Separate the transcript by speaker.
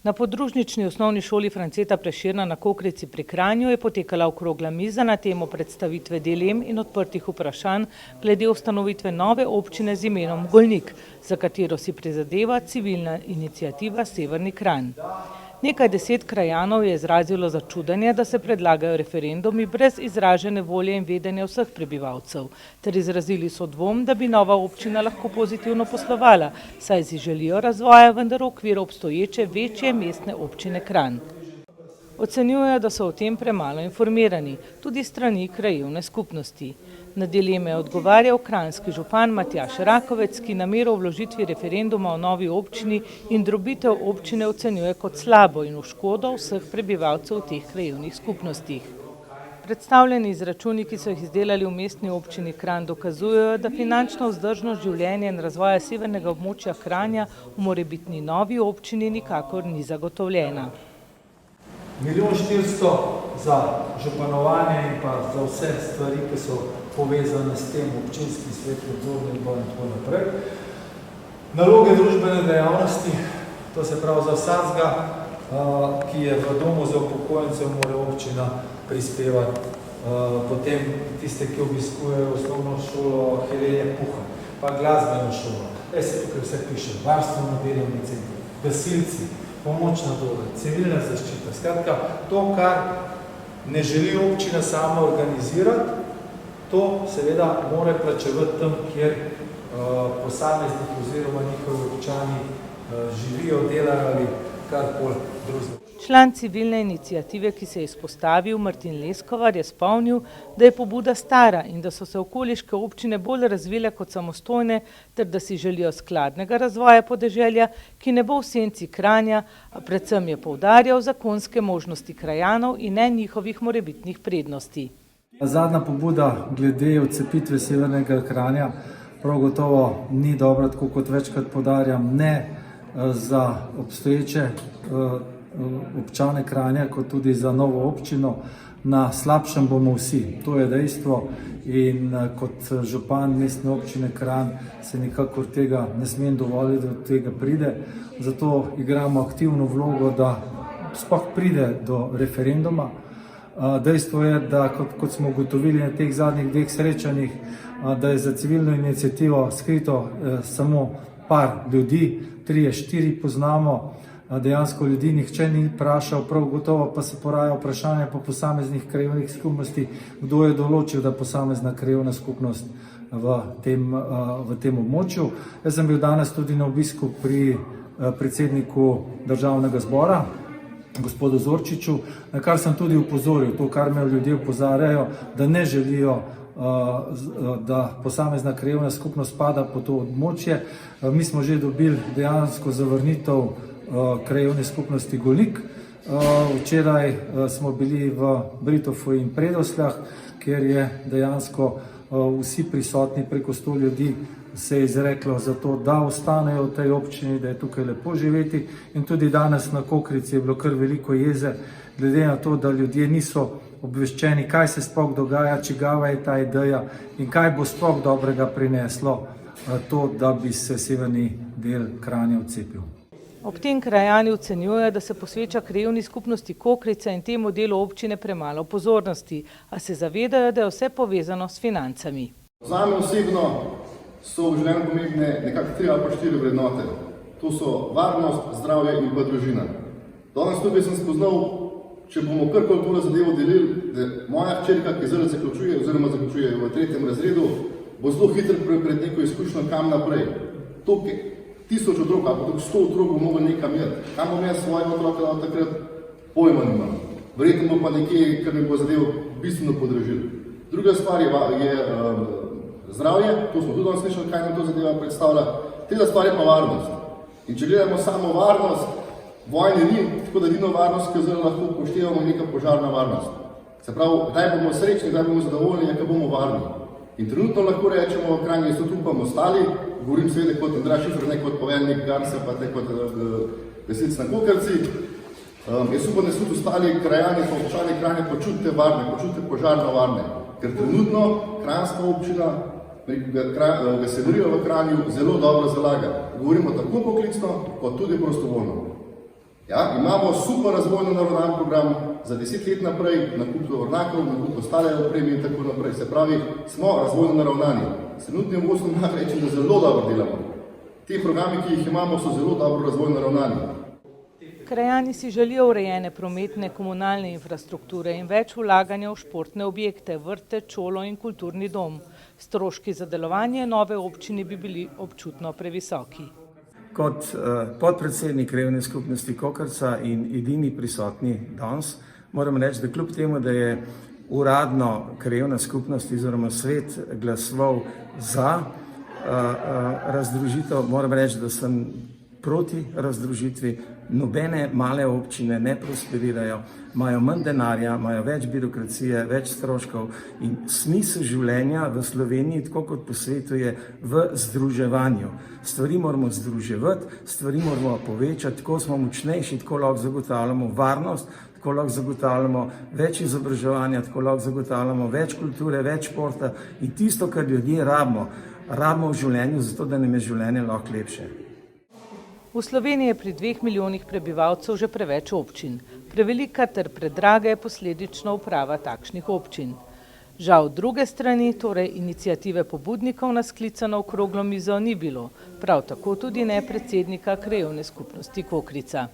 Speaker 1: Na podružnični osnovni šoli Franceta Prešerna na Kokrici pri Kranju je potekala okrogla miza na temo predstavitve dilem in odprtih vprašanj glede ustanovitve nove občine z imenom Golnik, za katero si prizadeva civilna iniciativa Severni Kranj. Nekaj deset krajanov je izrazilo začudenje, da se predlagajo referendumi brez izražene volje in vedenja vseh prebivalcev, ter izrazili so dvom, da bi nova občina lahko pozitivno poslovala, saj si želijo razvoja, vendar v okviru obstoječe večje mestne občine Kranj. Ocenjujejo, da so o tem premalo informirani, tudi strani krajevne skupnosti. Na dileme je odgovarjal kranjski župan Matjaž Rakovec, ki namero o vložitvi referenduma o novi občini in drobitev občine ocenjuje kot slabo in v škodo vseh prebivalcev v teh krajevnih skupnostih. Predstavljeni izračuni, ki so jih izdelali v mestni občini Kranj, dokazujejo, da finančno vzdržnost življenja in razvoja severnega območja Kranja v morebitni novi občini nikakor ni zagotovljena.
Speaker 2: 1.400.000 za županovanje in pa za vse stvari, ki so povezane s tem občinski svet, nadzorni odbor in tako naprej. Naloge družbene dejavnosti, to se pravi za vsakega, ki je v domu za upokojence, mora občina prispevati. Potem tiste, ki obiskujejo osnovno šolo Helenje Puha, pa glasbeno šolo. Se tukaj vse piše, varstveno delovni center, gasilci, pomočna doba, civilna zaščita. Skratka, to, kar ne želi občina sama organizirati, to seveda mora plačevati tam, kjer posameznik oziroma njihovi občani živijo, delajo ali karkoli drugega.
Speaker 1: Član civilne iniciative, ki se je izpostavil, Martin Leskovar, je spomnil, da je pobuda stara in da so se okoliške občine bolj razvile kot samostojne, ter da si želijo skladnega razvoja podeželja, ki ne bo v senci Kranja, a predvsem je poudarjal zakonske možnosti krajanov in ne njihovih morebitnih prednosti.
Speaker 2: Zadnja pobuda glede odcepitve Severnega Kranja prav gotovo ni dobra, tako kot večkrat poudarjam, ne za obstoječe občane Kranja, kot tudi za novo občino. Na slabšem bomo vsi, to je dejstvo, in kot župan mestne občine Kranj se nikakor tega ne smem dovoliti, da do tega pride. Zato igramo aktivno vlogo, da sploh pride do referenduma. Dejstvo je, da kot smo ugotovili na teh zadnjih dveh srečanjih, da je za civilno inicijativo skrito samo par ljudi, 3-4 poznamo, dejansko ljudi nihče ni vprašal, prav gotovo pa se poraja vprašanje po posameznih krajevnih skupnosti, kdo je določil, da posamezna krajevna skupnost v tem območju. Jaz sem bil danes tudi na obisku pri predsedniku Državnega zbora, gospodu Zorčiču, na kar sem tudi upozoril, to, kar me ljudje opozarjajo, da ne želijo, da posamezna krajevna skupnost spada po to območje. Mi smo že dobili dejansko zavrnitev krajevne skupnosti Golnik. Včeraj smo bili v Britofu in Predosljah, kjer je dejansko vsi prisotni, preko 100 ljudi, se je izreklo za to, da ostanejo v tej občini, da je tukaj lepo živeti. In tudi danes na Kokrici je bilo kar veliko jeze, glede na to, da ljudje niso obveščeni, kaj se sploh dogaja, čigava je ta ideja in kaj bo sploh dobrega prineslo to, da bi se severni del Kranja odcepil.
Speaker 1: Ob tem krajani ocenjujejo, da se posveča krajevni skupnosti Kokrica in temu delu občine premalo pozornosti, a se zavedajo, da je vse povezano s financami.
Speaker 3: Zame osebno so v življenju pomembne nekako 3 ali pa 4 vrednote. To so varnost, zdravje in pa družina. Danes tukaj sem spoznal, če bomo karkoli tole zadevo delili, da moja hčerka, ki zdaj zaključuje oziroma zaključuje v 3. razredu, bo zelo hitro pred neko izkušnjo kam naprej. 1000 otrok, ali pa 100 otrok bo mogel nekam jeti. Kam bom jaz svojega otroka dal takrat, pojma nimam. Verjetno bo pa nekje, kar mi bo zadevo bistveno podražilo. Druga stvar je zdravje, to smo tudi danes slišali, kaj nam to zadeva predstavlja. Tretja stvar je pa varnost. In če gledamo samo varnost, vojne ni, tako da edino varnost, ki jo zelo lahko upoštevamo, neka požarna varnost. Se pravi, kdaj bomo srečni, kdaj bomo zadovoljni, kdaj bomo varni. In trenutno lahko rečemo, v Kranju so upamo ostali, govorim seveda kot Andraž Šifrer, ne kot poveljnik Garsa, pa ne kot gasilec na Kokrici. Jaz upam, da so tudi ostali krajani, pa občani Kranja počutite varne, počutite požarno varne. Ker trenutno kranjska občina, gasilerijo v Kranju zelo dobro zalaga. Govorimo tako poklicno, kot tudi prostovoljno. Ja, imamo super razvojno naravnan program za 10 let naprej, nakup tovornjakov, nakup ostale opreme in tako naprej. Se pravi, smo razvojno naravnani. S trenutnim vodstvom lahko rečem, da zelo dobro delamo. Ti programi, ki jih imamo, so zelo dobro razvojno naravnani.
Speaker 1: Krajani si želijo urejene prometne, komunalne infrastrukture in več vlaganja v športne objekte, vrtec, šolo in kulturni dom. Stroški za delovanje nove občine bi bili občutno previsoki.
Speaker 4: Kot podpredsednik Krajevne skupnosti Kokrica in edini prisotni danes, moram reči, da kljub temu, da je uradno Krajevna skupnost oziroma svet glasoval za razdružitev, moram reči, da sem proti razdružitvi. Nobene male občine ne prosperirajo, imajo manj denarja, imajo več birokracije, več stroškov in smisel življenja v Sloveniji, tako kot po svetu, je v združevanju. Stvari moramo združevati, stvari moramo povečati, tako smo močnejši, tako lahko zagotavljamo varnost, tako lahko zagotavljamo več izobraževanja, tako lahko zagotavljamo več kulture, več športa in tisto, kar ljudje rabimo v življenju, zato da nam je življenje lahko lepše.
Speaker 1: V Sloveniji je pri 2 milijonih prebivalcev že preveč občin. Prevelika ter predraga je posledično uprava takšnih občin. Žal druge strani, torej iniciative pobudnikov na sklicano okroglo mizo ni bilo, prav tako tudi ne predsednika Krajevne skupnosti Kokrica.